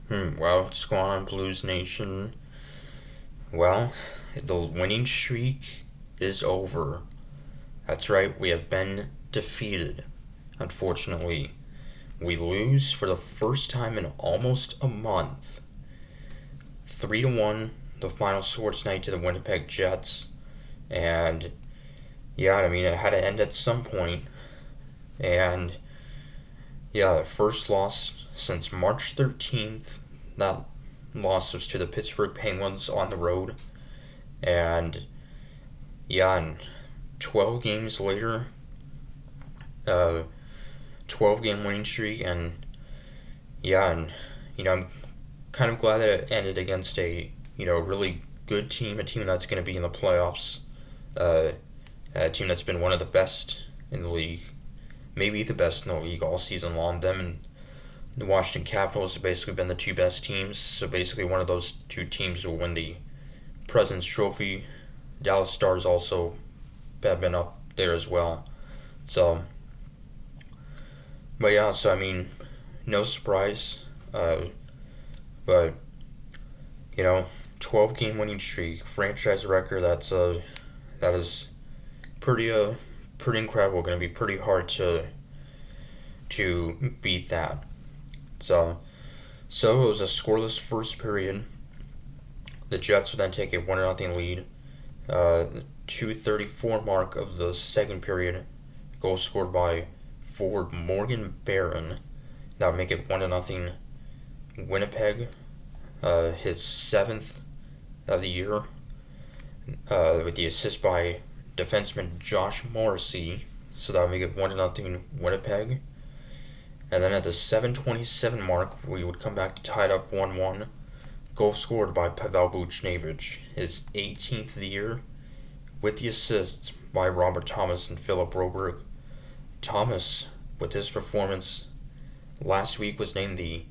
Well, what's going on, Blues Nation? Well, the winning streak is over. That's right, we have been defeated. Unfortunately, we lose for the first time in almost a month. 3-1, the final score tonight to the Winnipeg Jets. And yeah, I mean, it had to end at some point. And yeah, the first loss since March 13th. That loss was to the Pittsburgh Penguins on the road. And yeah, and 12 games later, uh, 12 game winning streak, and yeah, and I'm kind of glad that it ended against a really good team, a team that's going to be in the playoffs, uh, a team that's been one of the best in the league, maybe the best in the league all season long. Them and the Washington Capitals have basically been the two best teams. So basically, one of those two teams will win the President's Trophy. Dallas Stars also have been up there as well. So, but yeah, so I mean, no surprise. But you know, 12 game winning streak, franchise record. That is pretty incredible. Going to be pretty hard to beat that. So it was a scoreless first period. The Jets would then take a 1-0 lead. 2:34 mark of the second period, goal scored by forward Morgan Barron. That would make it 1-0 Winnipeg. His seventh of the year, with the assist by defenseman Josh Morrissey. So that would make it 1-0 Winnipeg. And then at the 7:27 mark, we would come back to tie it up 1-1. Goal scored by Pavel Buchnevich, his 18th of the year, with the assists by Robert Thomas and Philip Broberg. Thomas, with his performance last week, was named the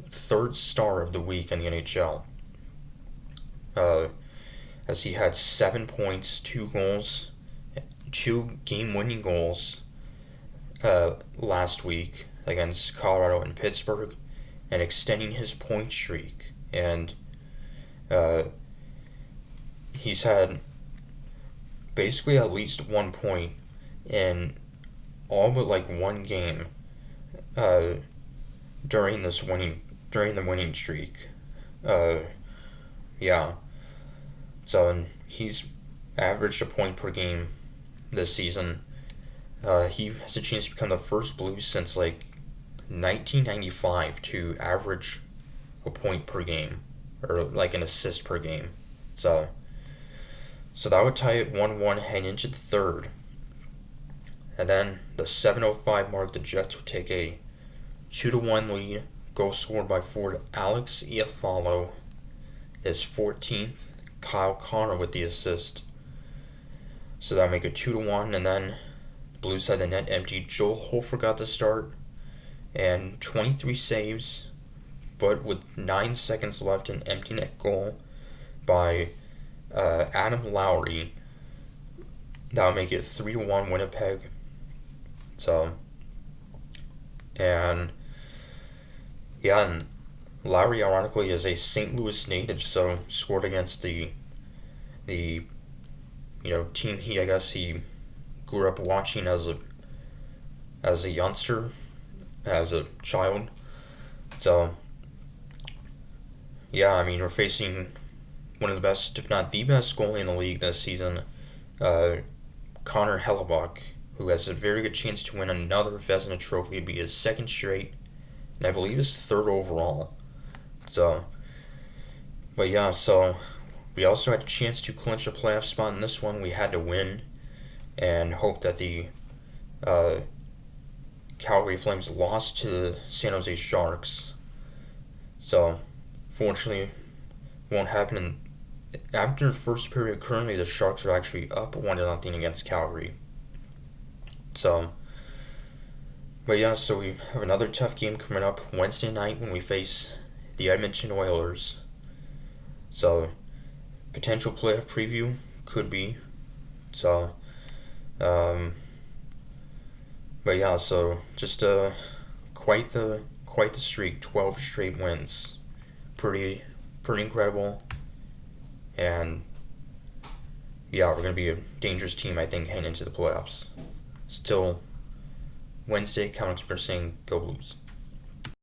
third star of the week in the NHL. As he had 7 points, 2 goals, 2 game-winning goals last week against Colorado and Pittsburgh, and extending his point streak. And he's had basically at least 1 point in all but like one game uh, during the winning streak. Yeah. So and he's averaged a point per game this season. He has a chance to become the first Blues since like 1995 to average a point per game, or like an assist per game. So that would tie it 1-1 heading into the third. And then the 7:05 mark, the Jets would take a 2-1 lead. Goal scored by forward Alex Iafallo, his 14th. Kyle Connor with the assist. So that would make it 2-1, and then the Blues had the net empty. Joel Hofer got the start and 23 saves, but with 9 seconds left, an empty net goal by Adam Lowry. That would make it 3-1 Winnipeg. So, and yeah, and Lowry ironically is a St. Louis native, so scored against the team he grew up watching as a youngster, as a child. So yeah, I mean, we're facing one of the best, if not the best, goalie in the league this season, Connor Hellebuyck, who has a very good chance to win another Vezina Trophy, be his second straight, and I believe his third overall. So, but yeah, so we also had a chance to clinch a playoff spot in this one. We had to win and hope that the Calgary Flames lost to the San Jose Sharks. So, fortunately, won't happen. After the first period, currently the Sharks are actually up 1-0 against Calgary. So, but yeah, so we have another tough game coming up Wednesday night when we face the Edmonton Oilers. So, potential playoff preview could be. So, but yeah, so just quite the quite the streak. 12 straight wins. Pretty incredible. And yeah, we're gonna be a dangerous team, I think, heading into the playoffs. Still, Wednesday, Comics are saying go Blues.